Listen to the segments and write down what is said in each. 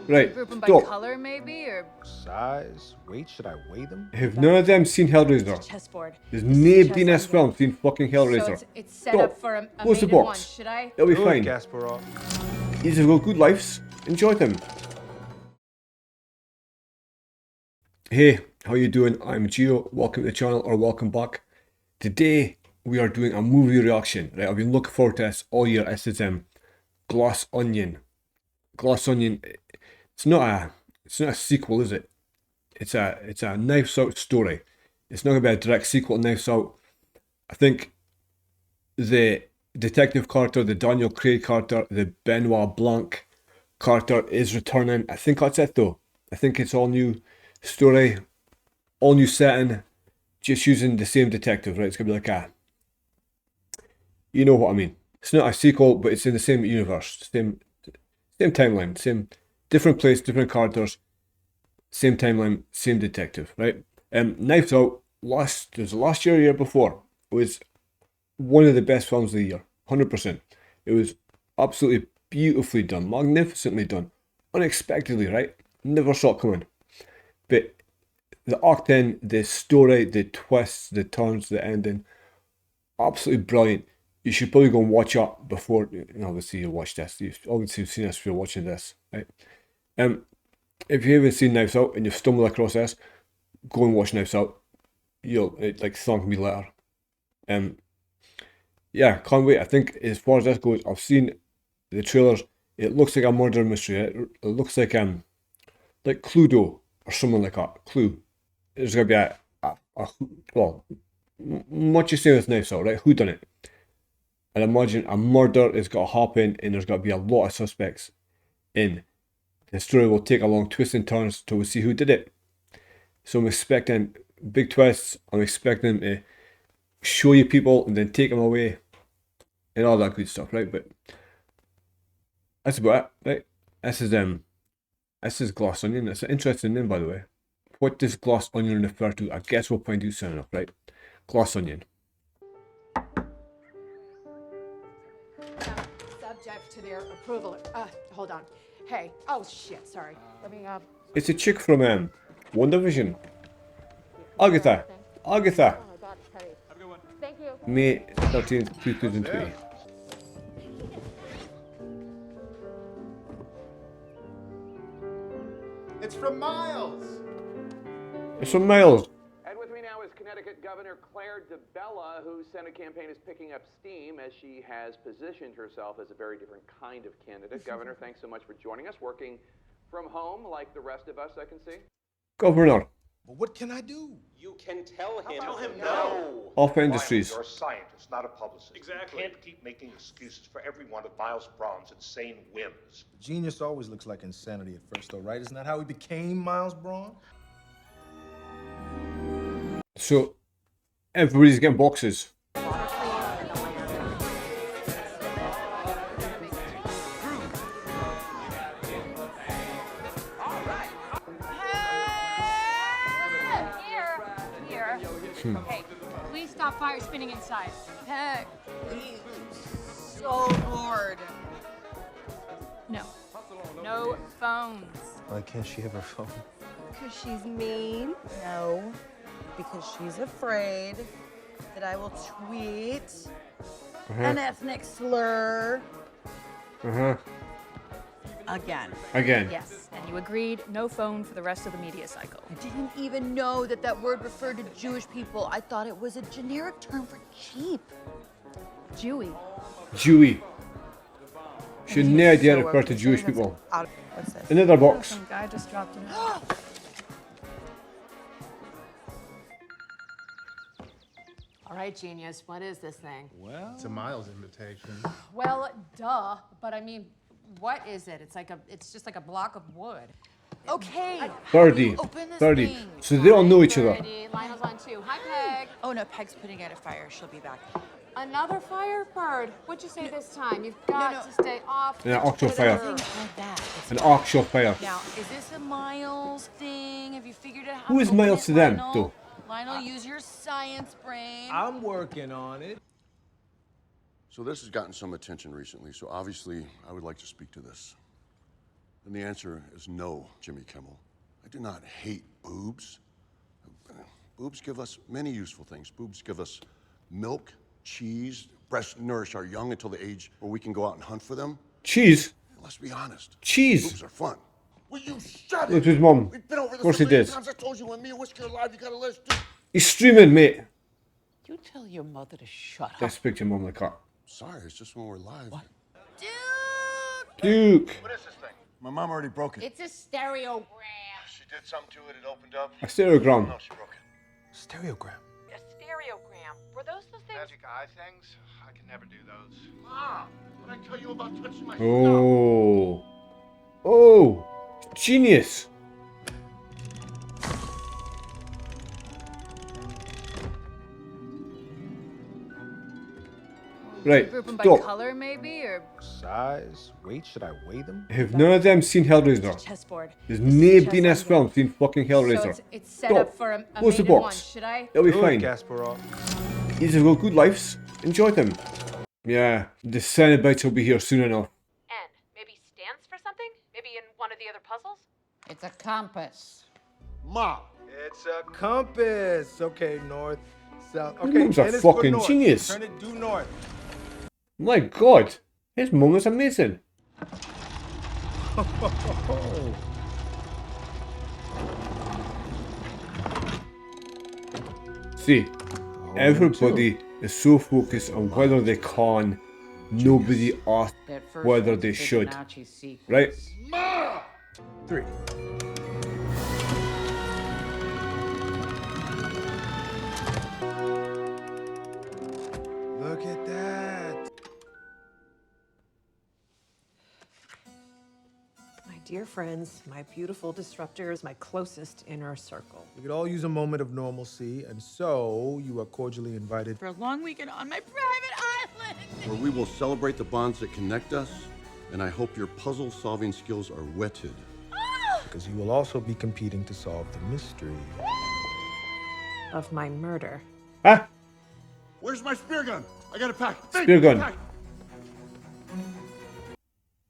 Right, Group them by stop. color, maybe, or Size, weight, should I weigh them? Have none of them seen Hellraiser? chessboard. There's This is nobody in chess this I'm film good. seen fucking So Hellraiser. it's set Stop. up for a Close the maid in one. box. Should I? It'll be Good, fine. Kasparov. These have got good lives. Enjoy them. Hey, how you doing? I'm Gio. Welcome to the channel, or welcome back. Today we are doing a movie reaction. Right, I've been looking forward to this all year. This is Glass Onion. Glass Onion. It's not a sequel, is it? It's a Knives Out story. It's not gonna be a direct sequel to Knives Out. I think the Detective Carter, the Daniel Craig Carter, the Benoit Blanc Carter is returning. I think that's it though. I think it's all new story, all new setting, just using the same detective, right? It's gonna be like you know what I mean. It's not a sequel, but it's in the same universe, same timeline, same different place, different characters, same timeline, same detective, right? Knives Out last year, year before, was one of the best films of the year, 100%. It was absolutely beautifully done, magnificently done, unexpectedly, right? Never saw it coming. But the acting, the story, the twists, the turns, the ending, absolutely brilliant. You should probably go and watch it before, obviously you watch this. You've obviously seen this if you're watching this, right? If you haven't seen Knives Out and you've stumbled across this, go and watch Knives Out. You'll thank me later. Yeah, can't wait. I think as far as this goes, I've seen the trailers. It looks like a murder mystery. It looks like Cluedo or something like that. Clue. There's gonna be much the same as Knives Out, right? Who done it? And imagine a murder is got to happen, and there's got to be a lot of suspects in. The story will take a long twists and turns till we see who did it. So I'm expecting big twists. I'm expecting them to show you people and then take them away and all that good stuff, right? But that's about it, right? This is Glass Onion. It's an interesting name, by the way. What does Glass Onion refer to? I guess we'll find out soon enough, right? Glass Onion. Subject to their approval. Hold on. Hey. Oh shit. Sorry. Let me. It's a chick from WandaVision. Agatha. Oh my God, Teddy. Have a good one. Thank you. May 13th, 2020. It's from Miles. It's from Miles. And with me now is Connecticut Governor Claire Debella, whose Senate campaign is picking up steam as she has positioned herself as a very different kind of candidate. Governor, thanks so much for joining us, working from home like the rest of us, I can see. Governor Well, what can I do? You can tell him. Tell him no. of Industries. You're a scientist, not a publicist. Exactly. You can't keep making excuses for every one of Miles Bron's insane whims. Genius always looks like insanity at first, though, right? Isn't that how he became Miles Bron? So everybody's getting boxes. Here. Hey, please stop fire spinning inside. Heck. So bored. No. No phones. Why can't she have her phone? Because she's mean. No. Because she's afraid that I will tweet an ethnic slur. Again. Again. Yes, and you agreed no phone for the rest of the media cycle. I didn't even know that that word referred to Jewish people. I thought it was a generic term for cheap. Jewy. Jewy. She had no idea So it what referred to we're Jewish saying is people. What's this? Another box. Some guy just dropped in. All right, genius. What is this thing? Well, It's a Miles invitation. Well, duh. But I mean, what is it? It's just like a block of wood. Okay. Birdie. Open this Birdie. thing. So they all know each other. Birdie. Lionel's on too. Hi, Peg. Oh no, Peg's putting out a fire. She'll be back. Another firebird. What'd you say this time? You've got to stay off. Yeah, the actual Twitter. fire. Things like that. It's An actual fire. Now, is this a Miles thing? Have you figured out how Who to is open Miles it, to them, Lionel? though? Lionel, use your science brain. I'm working on it. So this has gotten some attention recently, so obviously I would like to speak to this. And the answer is no, Jimmy Kimmel. I do not hate boobs. Boobs give us many useful things. Boobs give us milk, cheese. Breasts nourish our young until the age where we can go out and hunt for them. Cheese? Let's be honest. Cheese? Boobs are fun. Will you shut Look it? at his mum. We've been over Of course this he a million does. times. I told you when me and Whiskey are alive, you gotta let us do. He's streaming, mate. You tell your mother to shut up. Let's speak to your mum in the car. Sorry, it's just when we're live. What? Duke! What is this thing? My mom already broke it. It's a stereogram. She did something to it, it opened up. A stereogram. No, she broke it. Stereogram. A stereogram. Were those the things? Magic eye things? I can never do those. Mom, what did I tell you about touching my Oh. Oh. Genius. Right, Group them by stop. color, maybe, or Size, weight, should I weigh them? Have none of them seen Hellraiser? chessboard. There's This is nobody in chess this I'm film getting. seen fucking Hellraiser. So it's set Stop. up for a Close the maiden one. box. Should I? It'll be Good, fine. Gasparov. These have got good lives. Enjoy them. Yeah, the Cenobites will be here soon enough. N. Maybe stands for something? Maybe in one of the other puzzles? It's a compass. Mom. It's a compass. Okay, north, south. Your Okay, mum's a N is for fucking north. genius. Turn it due north. My God, his mum is amazing. See, everybody is so focused on whether they can. Nobody asked whether they should. Right? Mom! 3. Look at that. My dear friends, my beautiful disruptors, my closest inner circle. We could all use a moment of normalcy, and so you are cordially invited. For a long weekend on my private island. Where we will celebrate the bonds that connect us, and I hope your puzzle-solving skills are whetted. Because you will also be competing to solve the mystery. Of my murder. Huh? Where's my spear gun? I got it packed. Spear gun.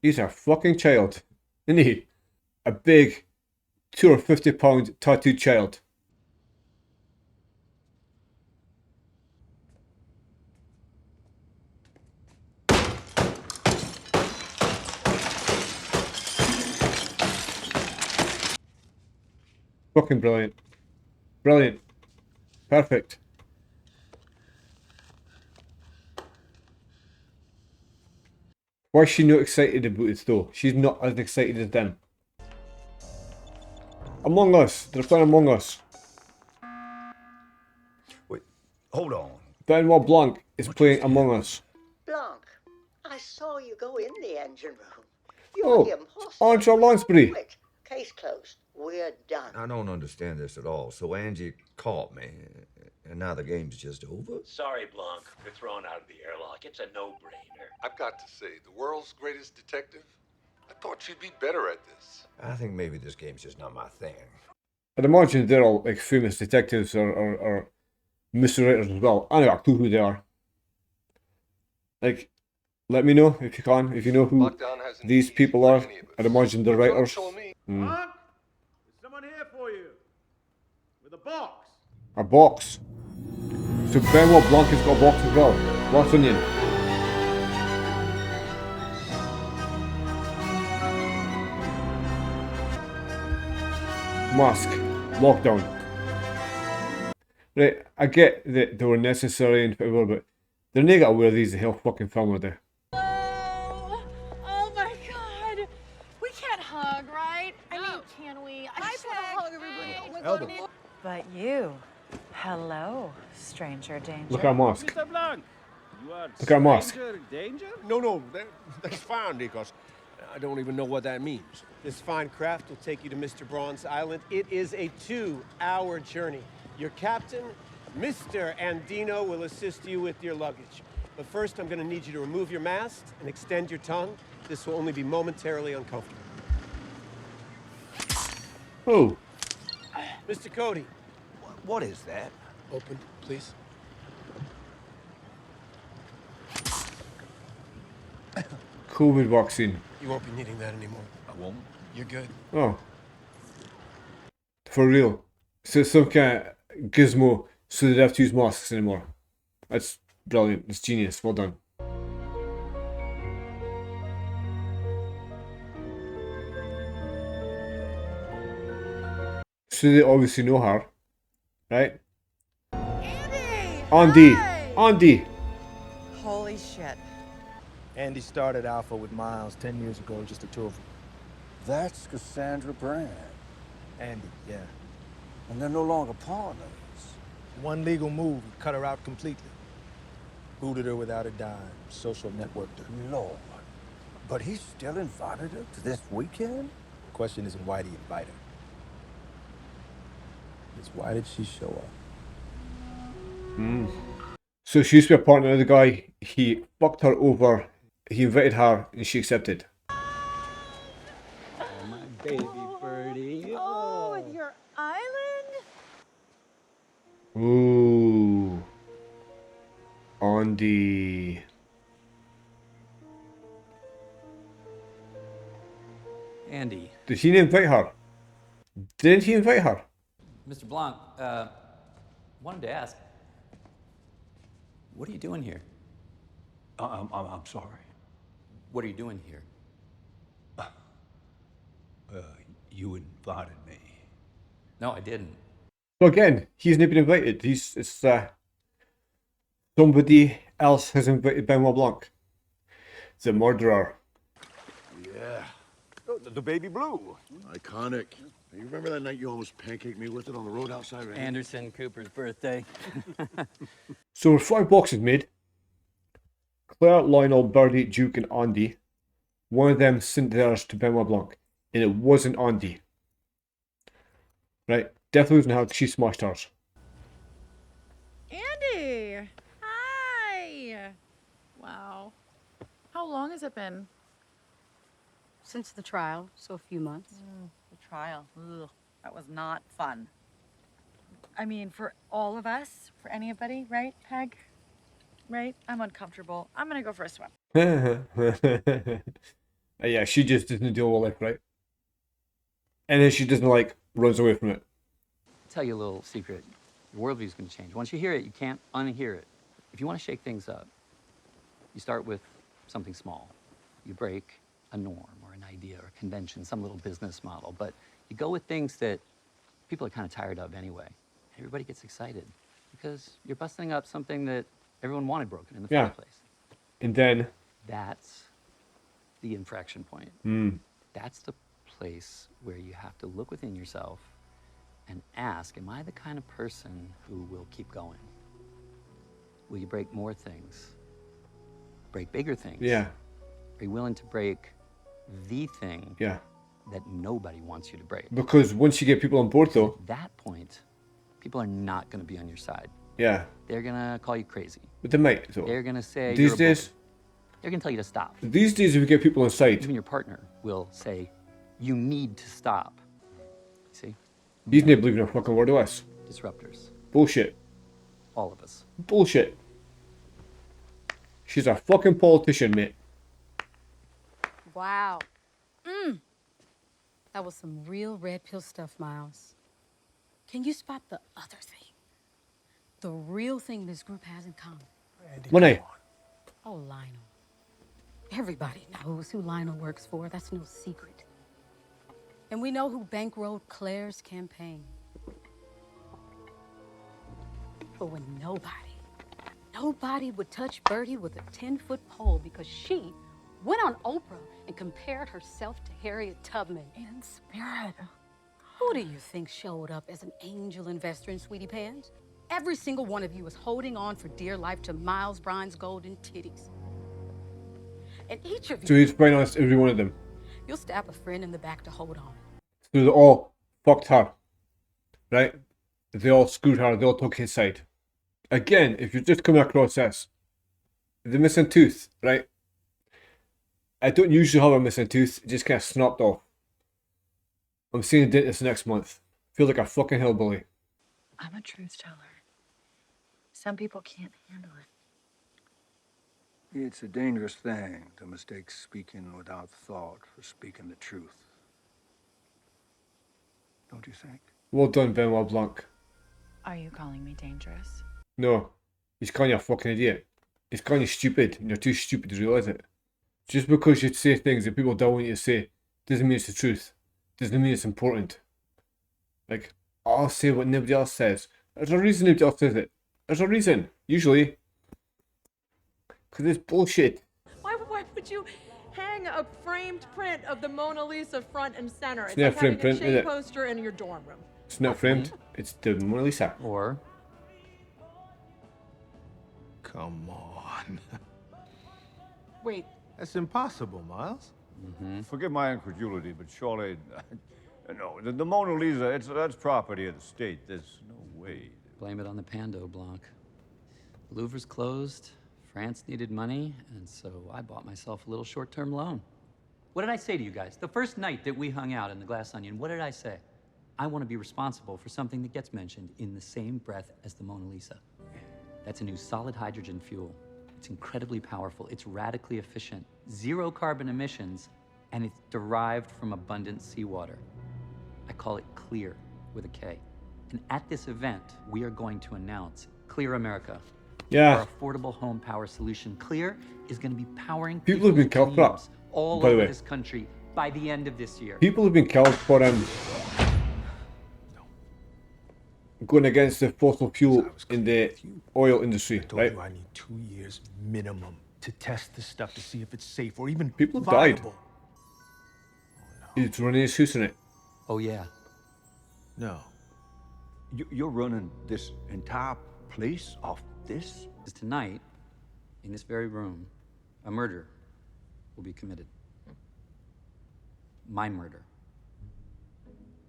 He's a fucking child, isn't he? A big 250-pound tattooed child. Fucking brilliant. Brilliant. Perfect. Why is she not excited about it though? She's not as excited as them. Among Us. They're playing Among Us. Wait, hold on. Benoit Blanc is playing Among Us. Blanc, I saw you go in the engine room. You're Oh, the imposter. Andre Lansbury. Quit. Case closed. We're done. I don't understand this at all. So Angie caught me, and now the game's just over? Sorry, Blanc. You're thrown out of the airlock. It's a no-brainer. I've got to say, the world's greatest detective? I thought she'd be better at this. I think maybe this game's just not my thing. I'd imagine they're all like famous detectives or mystery writers as well. I don't got a clue who they are. Like, let me know if you can, if you know who these people are. I'd imagine they're writers. Mm. Blanc, there's someone here for you. With a box. A box. So Benoit Blanc has got a box as well. What's onion? Mask. Lockdown. Right, I get that they were necessary and whatever, but they're not gonna wear these the whole fucking film, are they? Oh my god. We can't hug, right? I mean, can we? I just want to hug everybody. Oh my Elder. god. But you, hello, stranger danger. Look at our mask. Mr. Blanc, you are Look at our mask. stranger danger? No, that's fine, Nikos. I don't even know what that means. This fine craft will take you to Mr. Bron's Island. It is a 2-hour journey. Your captain, Mr. Andino, will assist you with your luggage. But first, I'm going to need you to remove your mask and extend your tongue. This will only be momentarily uncomfortable. Oh. Mr. Cody. What is that? Open, please. COVID vaccine. You won't be needing that anymore. I won't? You're good. Oh. For real. So it's some kind of gizmo so they don't have to use masks anymore. That's brilliant. It's genius. Well done. So they obviously know her, right? Andi! Andi! Holy shit. Andi started Alpha with Miles 10 years ago, just the two of them. That's Cassandra Brand. Andi, yeah. And they're no longer partners. One legal move cut her out completely. Booted her without a dime. Social networked her. Lord. But he still invited her to this weekend? The question isn't why did he invite her? It's why did she show up? So she used to be a partner of the guy. He fucked her over. He invited her and she accepted. Oh, my baby birdie. Oh, with your island? Ooh. Andi. Andi. Did he invite her? Didn't he invite her? Mr. Blanc, wanted to ask, what are you doing here? I'm sorry. What are you doing here? You invited me. No, I didn't. So again, he's not been invited. It's somebody else has invited Benoit Blanc. The murderer. Yeah. Oh, the baby blue. Iconic. You remember that night you almost pancaked me with it on the road outside? Right? Anderson Cooper's birthday. So with 5 boxes made, Claire, Lionel, Birdie, Duke, and Andi. One of them sent theirs to Benoit Blanc, and it wasn't Andi. Right? Definitely wasn't how she smashed hers. Andi! Hi! Wow. How long has it been? Since the trial, so a few months. The trial. Ugh, that was not fun. I mean, for all of us, for anybody, right, Peg? Right? I'm uncomfortable. I'm gonna go for a swim. Yeah, she just doesn't deal with life, right? And then she doesn't runs away from it. I'll tell you a little secret. Your worldview's going to change. Once you hear it, you can't unhear it. If you want to shake things up, you start with something small. You break a norm or an idea or a convention, some little business model. But you go with things that people are kind of tired of anyway. Everybody gets excited because you're busting up something that everyone wanted broken in the first place. And then... That's the infraction point. That's the place where you have to look within yourself and ask, am I the kind of person who will keep going? Will you break more things? Break bigger things? Yeah. Are you willing to break the thing Yeah. that nobody wants you to break? Because once you get people on board, though... At that point, people are not going to be on your side. Yeah. They're going to call you crazy. But they might, though. They're going to say These you're a days... bully. They're going to tell you to stop. These days, if you get people on side... Even your partner will say, you need to stop. See? He's not believing a fucking word of us. Disruptors. Bullshit. All of us. Bullshit. She's a fucking politician, mate. Wow. That was some real red pill stuff, Miles. Can you spot the other thing? The real thing this group has in common. Money. Oh, Lionel. Everybody knows who Lionel works for. That's no secret. And we know who bankrolled Claire's campaign. But when nobody would touch Birdie with a 10-foot pole because she went on Oprah and compared herself to Harriet Tubman. In spirit. Who do you think showed up as an angel investor in Sweetie Pants? Every single one of you is holding on for dear life to Miles Bron's golden titties. And each of you... So he's right on every one of them. You'll stab a friend in the back to hold on. So they all fucked her. Right? They all screwed her. They all took his side. Again, if you're just coming across this, the missing tooth, right? I don't usually have a missing tooth. It just kind of snapped off. I'm seeing a dentist next month. Feel like a fucking hillbilly. I'm a truth teller. Some people can't handle it. It's a dangerous thing to mistake speaking without thought for speaking the truth. don't you think? Well done, Benoit Blanc. Are you calling me dangerous? No, he's calling you a fucking idiot. He's calling you stupid, and you're too stupid to realise it. Just because you say things that people don't want you to say, doesn't mean it's the truth. Doesn't mean it's important. Like, I'll say what nobody else says. There's a reason nobody else says it. There's a reason, usually. Because it's bullshit. Why would you hang a framed print of the Mona Lisa front and center? It's not like a framed having a print, is chain it? poster in your dorm room. It's not framed. It's the Mona Lisa. Or Come on. Wait. That's impossible, Miles. Forgive my incredulity, but surely, no, the Mona Lisa, that's property of the state. There's no way. blame it on the Pando, Blanc. The Louvre's closed, France needed money, and so I bought myself a little short-term loan. What did I say to you guys? The first night that we hung out in the Glass Onion, what did I say? I want to be responsible for something that gets mentioned in the same breath as the Mona Lisa. That's a new solid hydrogen fuel. It's incredibly powerful. It's radically efficient. 0 carbon emissions, and it's derived from abundant seawater. I call it Clear, with a K. And at this event, we are going to announce Clear America. Yeah. Our affordable home power solution. Clear is going to be powering People have been killed for that, all by the over way. this country by the end of this year. People have been killed for going against the fossil fuel in the oil industry, right? I need 2 years minimum to test this stuff to see if it's safe or even People have died. viable. He's running his house in it. Oh, yeah. No. You're running this entire place off this? Because tonight, in this very room, a murder will be committed. My murder.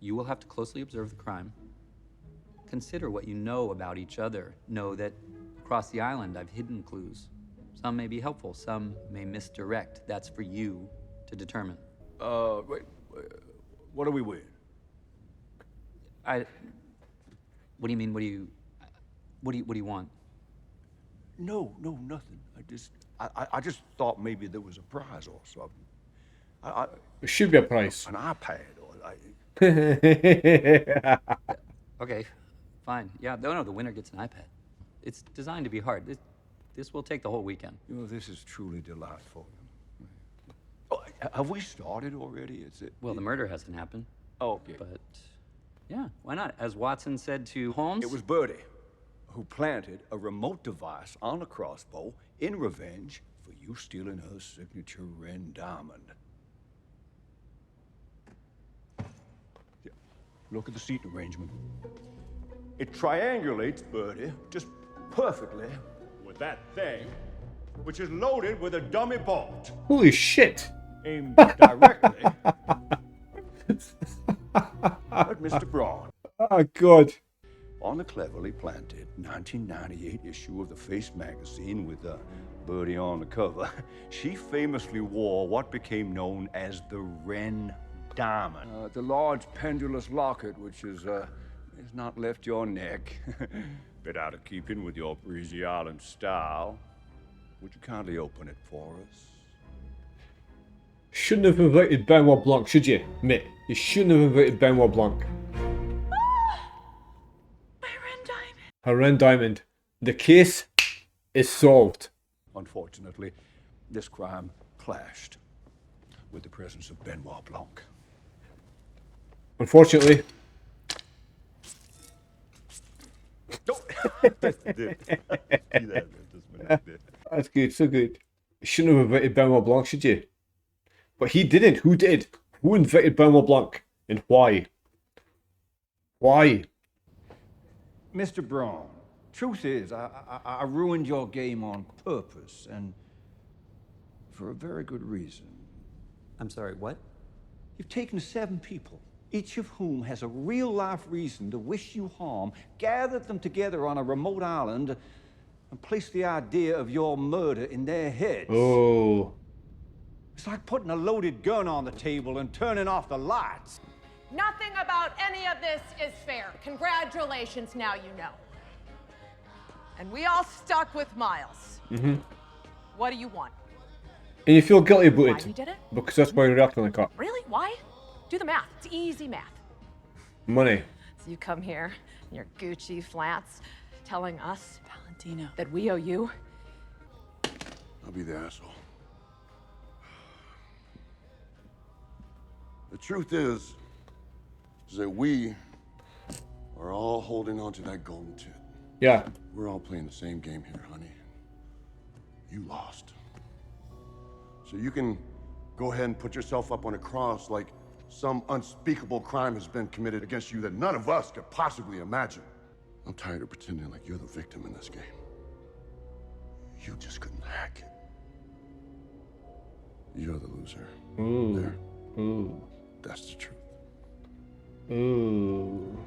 You will have to closely observe the crime. Consider what you know about each other. Know that across the island, I've hidden clues. Some may be helpful, some may misdirect. That's for you to determine. Wait, what are we with? What do you mean? What do you want? No, nothing. I just thought maybe there was a prize or something. There should be a prize. An iPad or Okay, fine. Yeah, no, the winner gets an iPad. It's designed to be hard. This will take the whole weekend. You know, this is truly delightful. Oh, have we started already? Is it? Well, the murder hasn't happened. Oh, okay. But, yeah, why not? As Watson said to Holmes... It was Birdie who planted a remote device on a crossbow in revenge for you stealing her signature Ren diamond. Yeah. Look at the seat arrangement. It triangulates, Birdie, just perfectly with that thing, which is loaded with a dummy bolt. Holy shit! Aimed directly at Mr. Bron. Oh, God. On the cleverly planted 1998 issue of the Face magazine with Birdie on the cover, she famously wore what became known as the Wren Diamond. The large pendulous locket, which has not left your neck. Bit out of keeping with your breezy island style. Would you kindly open it for us? Shouldn't have invited Benoit Blanc, should you, mate? You shouldn't have invited Benoit Blanc. Her Ren diamond. The case is solved. Unfortunately, this crime clashed with the presence of Benoit Blanc. Unfortunately. That's good, so good. You shouldn't have invited Benoit Blanc, should you? But he didn't. Who did? Who invited Benoit Blanc? And why? Why? Mr. Bron, truth is, I ruined your game on purpose, and for a very good reason. I'm sorry, what? You've taken 7 people, each of whom has a real-life reason to wish you harm, gathered them together on a remote island, and placed the idea of your murder in their heads. Oh. It's like putting a loaded gun on the table and turning off the lights. Nothing about any of this is fair. Congratulations, now you know. And we all stuck with Miles. Mm-hmm. What do you want? And you feel guilty about Why it. you did it? Because that's why you're acting like that. Really? Why? Do the math. It's easy math. Money. So you come here in your Gucci flats telling us, Valentino, that we owe you? I'll be the asshole. The truth is that we are all holding on to that golden tit. Yeah. We're all playing the same game here, honey. You lost. So you can go ahead and put yourself up on a cross like some unspeakable crime has been committed against you that none of us could possibly imagine. I'm tired of pretending like you're the victim in this game. You just couldn't hack it. You're the loser. Ooh. There. Ooh. That's the truth. Ooh.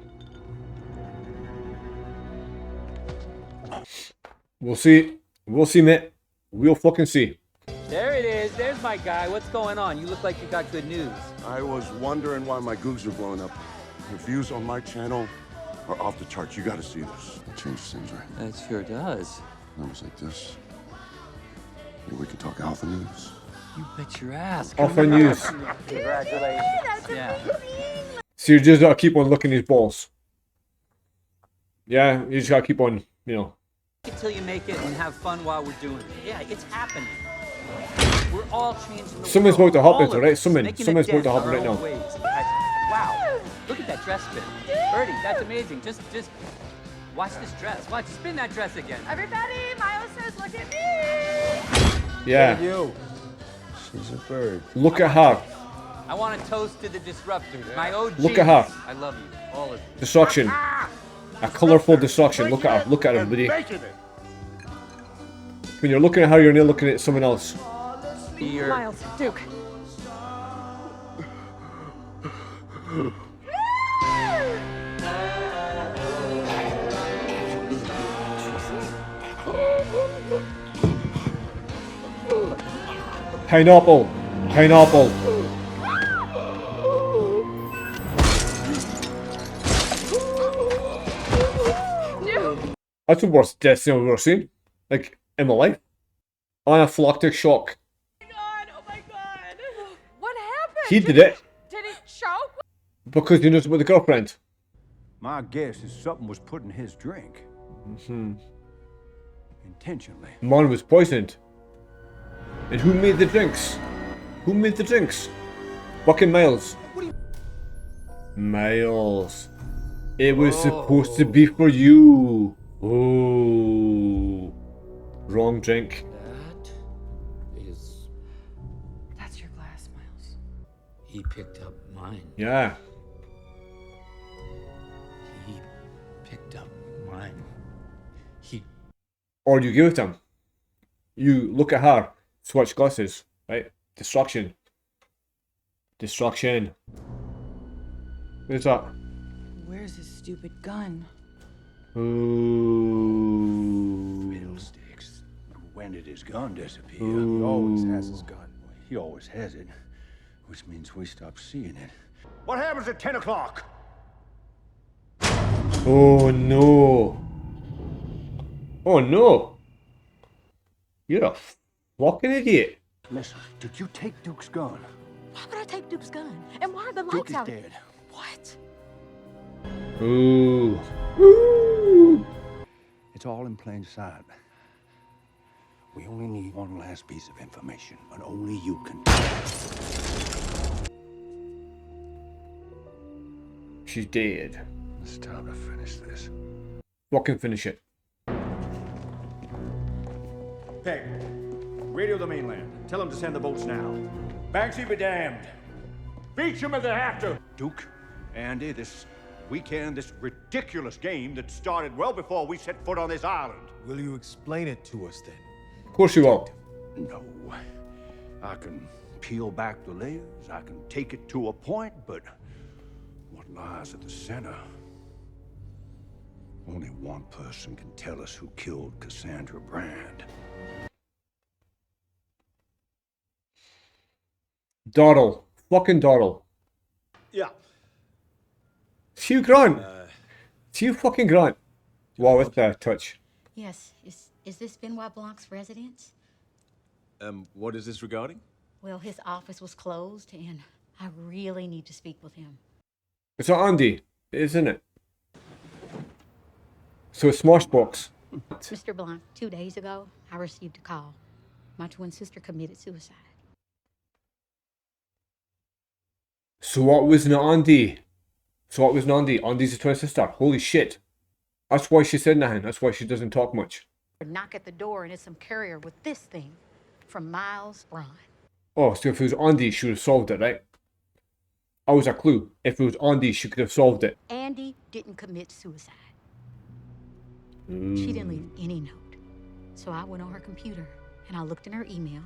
We'll see. We'll see, mate. We'll fucking see. There it is. There's my guy. What's going on? You look like you got good news. I was wondering why my goobs are blowing up. The views on my channel are off the charts. You gotta see this. It changes things, right? It sure does. Numbers like this. Maybe we can talk alpha news. You bet your ass. Alpha news. Congratulations. Yeah. So you just gotta keep on looking at his balls. Yeah, you just gotta keep on, you know. Until you make it and have fun while we're doing it. Yeah, it's happening. We're all changing the Something's world. about to happen, All of right? us, Something. making a Something's about dent to in happen our right own now. ways. Wow. Look at that dress spin. Birdie, that's amazing. Just watch this dress. Watch, spin that dress again. Everybody, Miles says, look at me. Yeah. You. She's a bird. Look at her. I want to toast to the disruptors. My OGs. Look at her. I love you, all of you. Destruction. A colourful destruction. Look at her. Look at her, buddy. When you're looking at her, you're not looking at someone else. Here. Miles, Duke. Pineapple. Pineapple. That's the worst death scene I've ever seen. Like, in my life. Anaphylactic shock. What happened? He did it. Did he choke? Because he knows about the girlfriend. My guess is something was put in his drink. Mm-hmm. Intentionally. Man was poisoned. And who made the drinks? Who made the drinks? Fucking Miles. Miles. It was supposed to be for you. Oh. Wrong drink. That's your glass, Miles. He picked up mine. Yeah. He picked up mine. He. Or you give it to him. You look at her. Switch glasses. Right? Destruction. Destruction. Where's that? Where's his stupid gun? Ooh. Fiddlesticks. When did his gun disappear? Ooh. He always has his gun. He always has it, which means we stop seeing it. What happens at 10 o'clock? Oh no. Oh no. You're a fucking idiot. Listen, did you take Duke's gun? Why would I take Duke's gun? And why are the Duke lights is out? dead. What? Ooh. Ooh. It's all in plain sight. We only need one last piece of information, and only you can. She's dead. It's time to finish this. Fucking finish it. Peg, radio the mainland. Tell them to send the boats now. Banksy be damned. Beach them if they have to. Duke, Andi, this weekend, this ridiculous game that started well before we set foot on this island. Will you explain it to us then? Of course you will. No. I can peel back the layers, I can take it to a point, but what lies at the center? Only one person can tell us who killed Cassandra Brand. Doddle. Fucking Doddle. Yeah. It's Hugh Grant. It's Hugh fucking Grant. Wow, with the touch. Yes. Is this Benoit Blanc's residence? What is this regarding? Well, his office was closed, and I really need to speak with him. It's not Andi. Isn't it? So Smashbox. Mr. Blanc, 2 days ago, I received a call. My twin sister committed suicide. So what wasn't Andi? So what wasn't Andi? Andi's a twin sister. Holy shit. That's why she said nothing. That's why she doesn't talk much. Knock at the door and it's some courier with this thing from Miles Bron. Oh, so if it was Andi, she would have solved it, right? That was a clue. If it was Andi, she could have solved it. Andi didn't commit suicide. She didn't leave any note. So I went on her computer and I looked in her email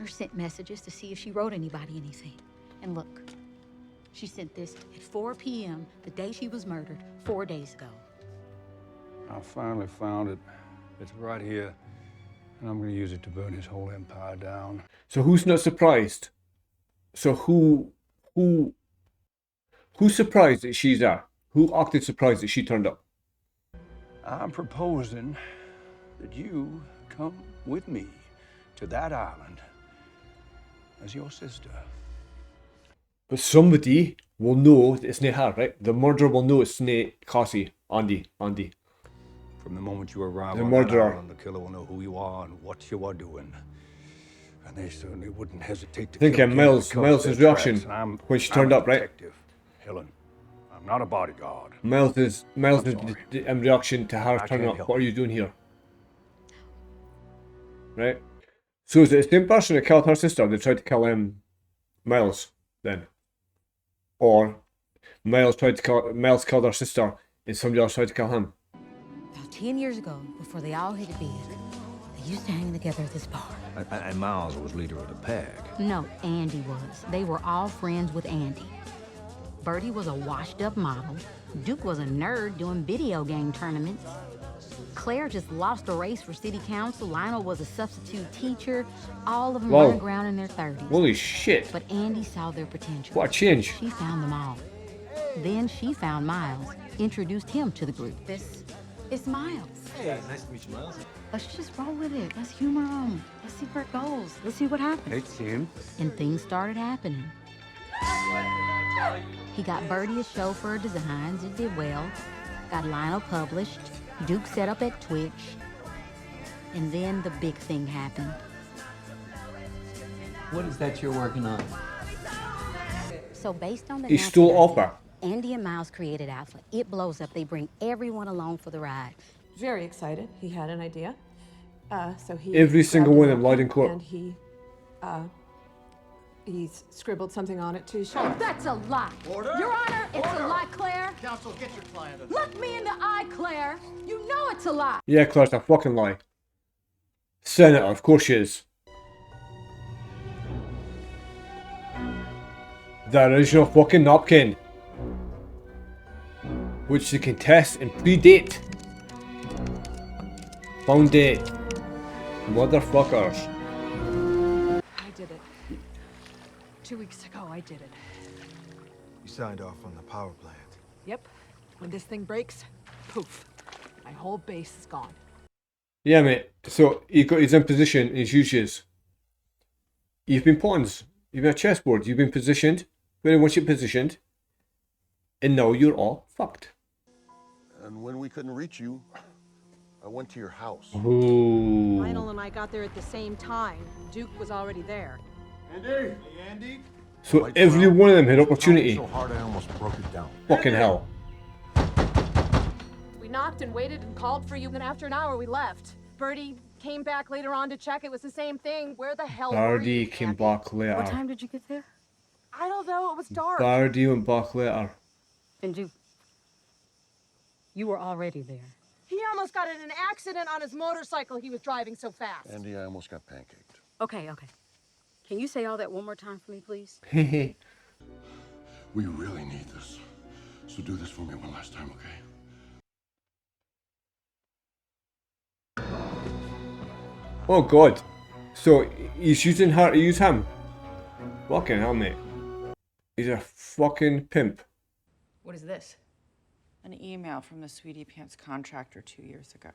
or sent messages to see if she wrote anybody anything. And look, she sent this at 4 p.m. the day she was murdered 4 days ago. I finally found it. It's right here. And I'm going to use it to burn his whole empire down. So who's not surprised? So who's surprised that she's there? Who acted surprised that she turned up? I'm proposing that you come with me to that island as your sister. But somebody will know that it's not her, right? The murderer will know it's not Cassie, Andi. From the moment you arrive The on murderer. that island, the killer will know who you are and what you are doing. And they certainly wouldn't hesitate to Think kill of kids that cover Miles' their reaction tracks. And I'm- when she I'm turned a up, right? detective, Helen. I'm not a bodyguard. Miles' reaction to her I turning can't up. help What are you doing here? Right? So is it the same person that killed her sister that tried to kill Miles then? Or Miles killed her sister and somebody else tried to kill him? About 10 years ago, before they all hit it big, they used to hang together at this bar. And Miles was leader of the pack. No, Andi was. They were all friends with Andi. Birdie was a washed-up model. Duke was a nerd doing video game tournaments. Claire just lost a race for city council. Lionel was a substitute teacher. All of them Whoa. running around in their 30s. Holy shit. But Andi saw their potential. What a change. She found them all. Then she found Miles, introduced him to the group. This is Miles. Hey, nice to meet you, Miles. Let's just roll with it. Let's humor him. Let's see where it goes. Let's see what happens. Hey, Tim. And things started happening. He got Birdie a show for her designs. It did well. Got Lionel published. Duke set up at Twitch. And then the big thing happened. What is that you're working on? So based on the He stole off her. Andi and Miles created Alpha. It blows up. They bring everyone along for the ride. Very excited. He had an idea. So he Every single grabbed one a of them lied in napkin court. And he scribbled something on it to show. That's a lie. Order. Your Honor, it's Order. a lie, Claire. Counsel, get your client. Look me in the eye, Claire. You know it's a lie. Yeah, Claire, it's a fucking lie. Senator, of course she is. The original fucking napkin. Which they can test and predate. Found it. Motherfuckers. I did it. 2 weeks ago, I did it. You signed off on the power plant. Yep. When this thing breaks, poof. My whole base is gone. Yeah, mate. So he's in position. He's uses. You've been pawns. You've been a chessboard. You've been positioned. When once you're positioned, and now you're all fucked. And when we couldn't reach you, I went to your house. Ooh. Lionel and I got there at the same time. Duke was already there. Andy! Hey, Andy! So every one of them had opportunity. So hard I almost broke it down. Fucking hell. We knocked and waited and called for you, and after an hour we left. Birdie came back later on to check. It was the same thing. Where the hell were Birdie you? came back later. What time did you get there? I don't know. It was dark. Birdie went back later. And you were already there. He almost got in an accident on his motorcycle. He was driving so fast. Andy, I almost got pancaked. Okay. Can you say all that one more time for me, please? We really need this. So do this for me one last time, okay? Oh god. So he's using her to use him. Fucking hell, mate. He's a fucking pimp. What is this? An email from the Sweetie Pants contractor 2 years ago.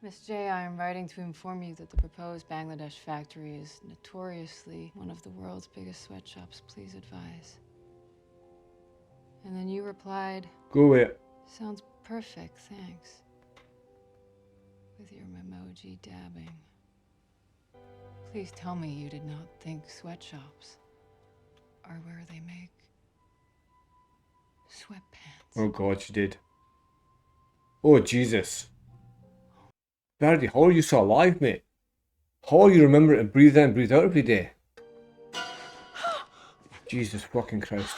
Miss Jay, I am writing to inform you that the proposed Bangladesh factory is notoriously one of the world's biggest sweatshops. Please advise. And then you replied, Go away. sounds perfect, thanks. With your emoji dabbing. Please tell me you did not think sweatshops are where they make sweatpants. Oh God, she did. Oh Jesus. Birdie, how are you so alive, mate? How are you remembering to breathe in, breathe out every day? Jesus fucking Christ.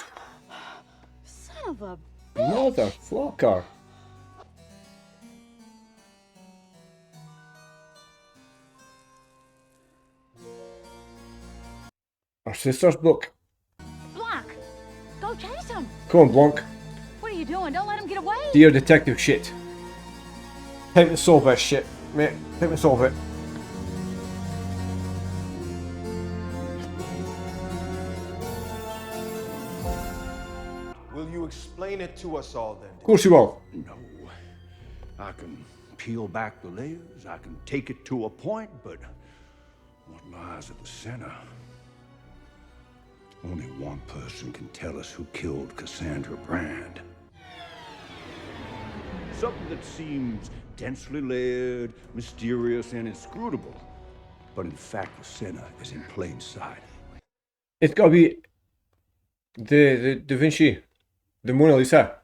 Son of a... Motherfucker. Our sister's book. Blanc, go chase him. Come on, Blanc. What are you doing? Don't let him get away. Dear detective shit. Time to solve this shit, mate. Time to solve it. Will you explain it to us all then? Of course you will. No. I can peel back the layers, I can take it to a point, but what lies at the center? Only one person can tell us who killed Cassandra Brand. Something that seems densely layered, mysterious, and inscrutable, but in fact the center is in plain sight. It's gotta be the Da Vinci, the Mona Lisa.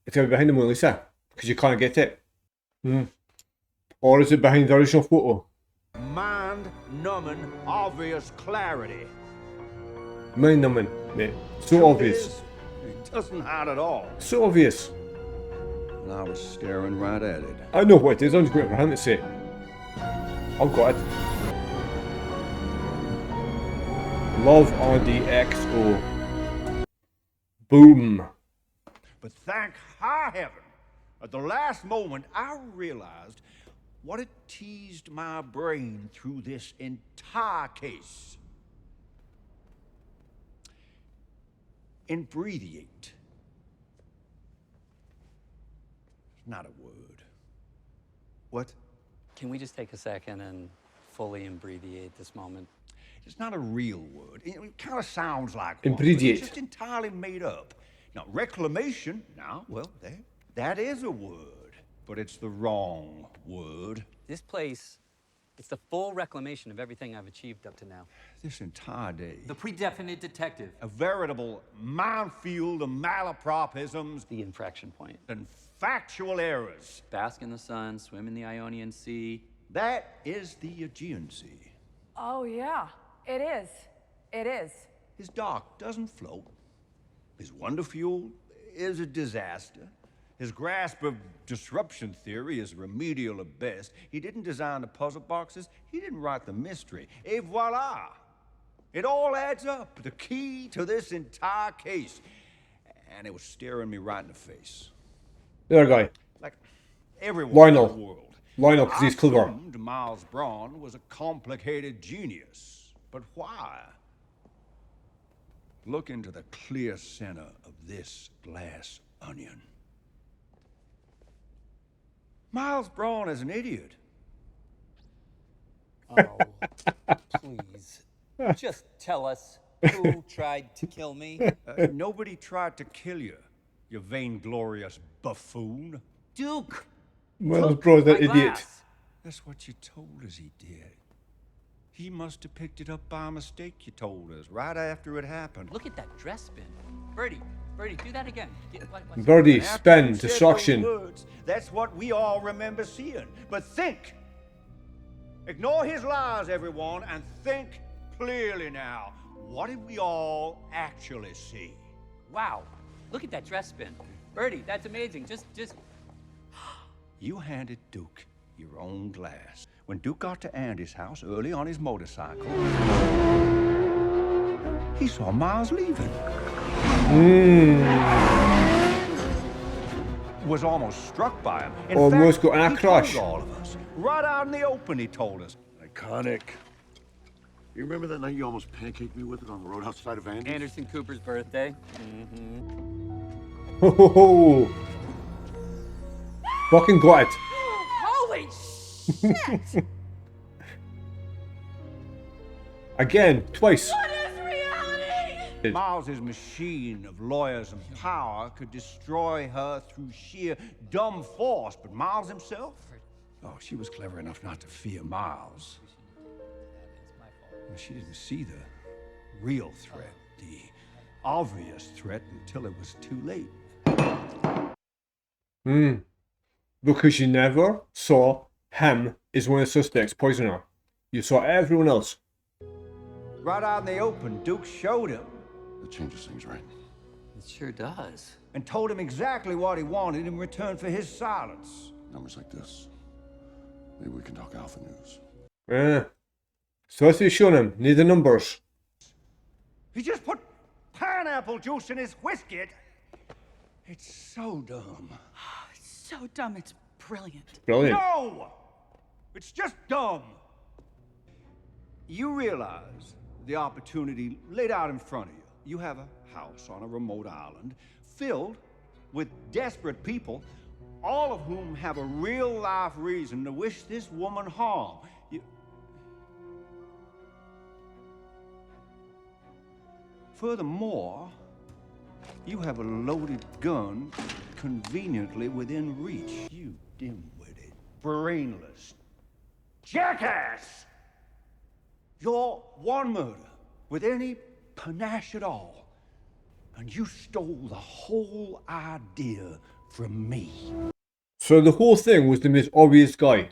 It's gotta be behind the Mona Lisa, because you can't get it. Or is it behind the original photo? Mind-numbing, obvious clarity. Mind numbing, mate. So obvious. It doesn't hide at all. So obvious. And I was staring right at it. I know what it is, I'm just waiting for him to say. I've got it. Love Andi XO. Boom. But thank high heaven, at the last moment, I realized what had teased my brain through this entire case. Imbreviate. Not a word. What? Can we just take a second and fully abbreviate this moment? It's not a real word. It kind of sounds like one, but Imbreviate. it's just entirely made up. Now, reclamation, well, that is a word, but it's the wrong word. This place, it's the full reclamation of everything I've achieved up to now. This entire day. The pre-definite detective. A veritable minefield of malapropisms. The infraction point. And factual errors. Bask in the sun, swim in the Ionian Sea. That is the Aegean Sea. Oh, yeah, it is. It is. His dock doesn't float. His wonder fuel is a disaster. His grasp of disruption theory is remedial at best. He didn't design the puzzle boxes. He didn't write the mystery. Et voila! It all adds up. The key to this entire case. And it was staring me right in the face. There, guy. Like everyone Lionel. in the world. Lionel, because he's clever. I assumed Miles Bron was a complicated genius. But why? Look into the clear center of this glass onion. Miles Bron is an idiot. Oh, please. Just tell us who tried to kill me. Nobody tried to kill you, you vainglorious buffoon. Duke! Miles Bron's an idiot. That's what you told us he did. He must have picked it up by mistake, you told us, right after it happened. Look at that dress spin. Birdie, do that again. Birdie, spin, After you said destruction. those words, that's what we all remember seeing. But think. Ignore his lies, everyone, and think clearly now. What did we all actually see? Wow, look at that dress spin. Birdie, that's amazing. Just... You handed Duke your own glass. When Duke got to Andi's house early on his motorcycle, he saw Miles leaving. Was almost struck by him. In Almost fact, got in a he crash. told all of us. Right out in the open, he told us. Iconic. You remember that night you almost pancaked me with it on the road outside of Andy's? Anderson Cooper's birthday. Ho ho ho! Fucking got it. Holy shit! Again, twice. What is reality? Miles's machine of lawyers and power could destroy her through sheer dumb force, but Miles himself? Oh, she was clever enough not to fear Miles. Well, she didn't see the real threat, the obvious threat, until it was too late. Because you never saw him as one of the suspects poisoning her. You saw everyone else. Right out in the open, Duke showed him. That changes things, right? It sure does. And told him exactly what he wanted in return for his silence. Numbers like this. Maybe we can talk Alpha News. So what's he showing him? Need the numbers. He just put pineapple juice in his whiskey. It's so dumb. It's so dumb, it's brilliant. Brilliant. No! It's just dumb. You realize the opportunity laid out in front of you. You have a house on a remote island filled with desperate people, all of whom have a real-life reason to wish this woman harm. Furthermore, you have a loaded gun conveniently within reach. You dim-witted, brainless jackass! You're one murder with any panache at all, and you stole the whole idea from me. So the whole thing was the most obvious guy,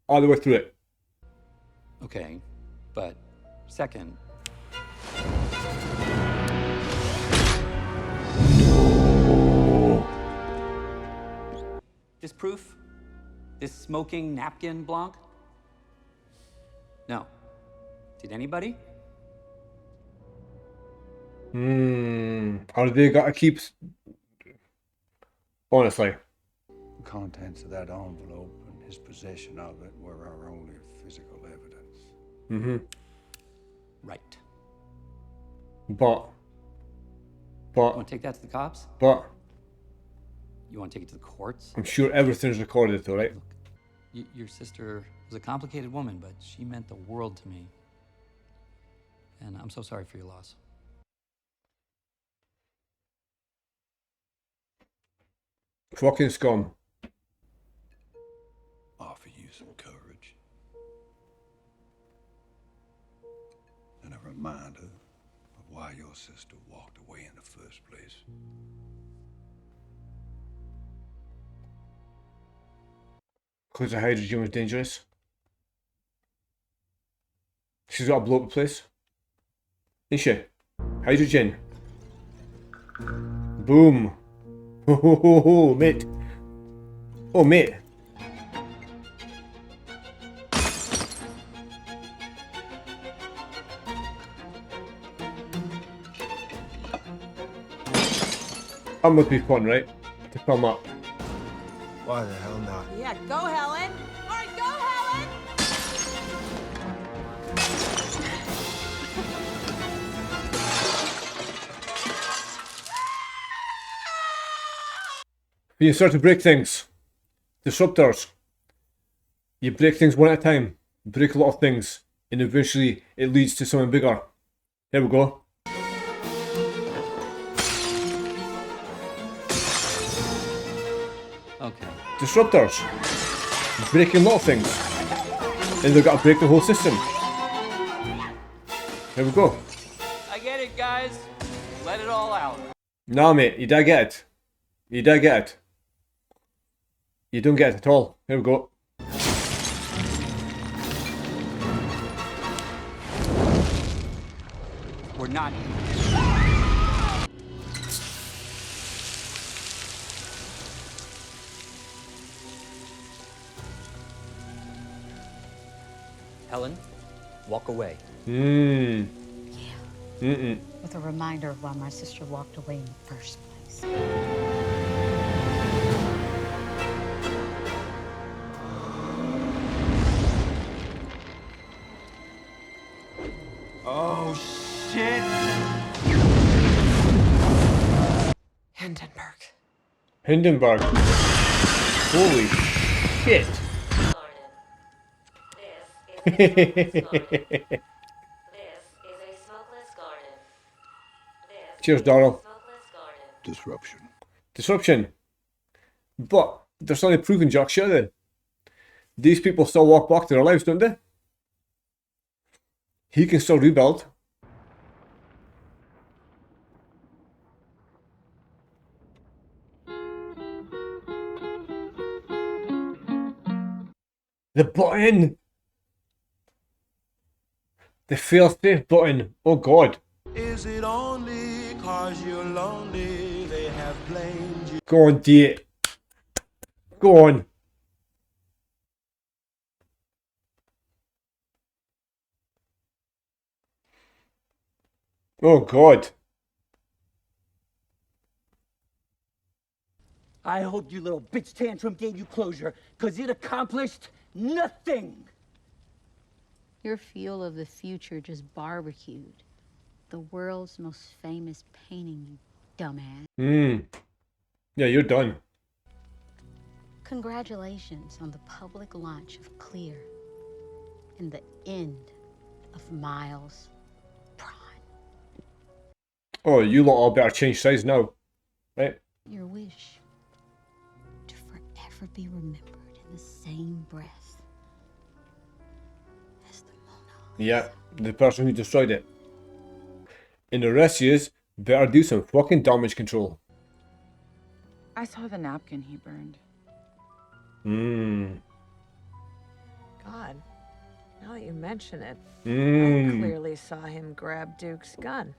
all the way through it. Okay, but second, this proof, this smoking napkin, Blanc? No. Did anybody? Are they gotta keep... Honestly. The contents of that envelope and his possession of it were our only physical evidence. Right. But... You want to take that to the cops? But... You want to take it to the courts? I'm sure everything's recorded though, right? Your sister was a complicated woman, but she meant the world to me. And I'm so sorry for your loss. Fucking scum. Offer you some courage. And a reminder of why your sister walked away in the first place. Because the hydrogen was dangerous. She's got to blow up the place. Isn't she? Hydrogen. Boom. Ho ho ho ho, mate. Oh, mate. That must be fun, right? To come up. Why the hell not? Yeah, go, Helen. All right, go, Helen. You start to break things. Disruptors. You break things one at a time. Break a lot of things. And eventually it leads to something bigger. Here we go. Okay. Disruptors. Breaking a lot of things. And they've got to break the whole system. Here we go. I get it, guys. Let it all out. Nah, mate, you don't get it. You don't get it. You don't get it at all. Here we go. We're not. Helen, walk away. With a reminder of why my sister walked away in the first place. Oh, shit! Hindenburg. Hindenburg. Holy shit. Cheers, Daryl. Disruption. Disruption. But they're suddenly proving jack shit then. These people still walk back to their lives, don't they? He can still rebuild. The button! The fail-safe button. Oh god. Is it only cause you're lonely they have blamed you? Go on, date. Go on. Oh god. I hope your little bitch tantrum gave you closure, because it accomplished nothing. Your feel of the future just barbecued. The world's most famous painting, you dumbass. Yeah, you're done. Congratulations on the public launch of Clear and the end of Miles. Oh, you lot all better change size now. Right? Your wish to forever be remembered in the same breath as the Mona Lisa. Yeah, the person who destroyed it. And the rest of yous better do some fucking damage control. I saw the napkin he burned. God, now that you mention it, I Mm. clearly saw him grab Duke's gun.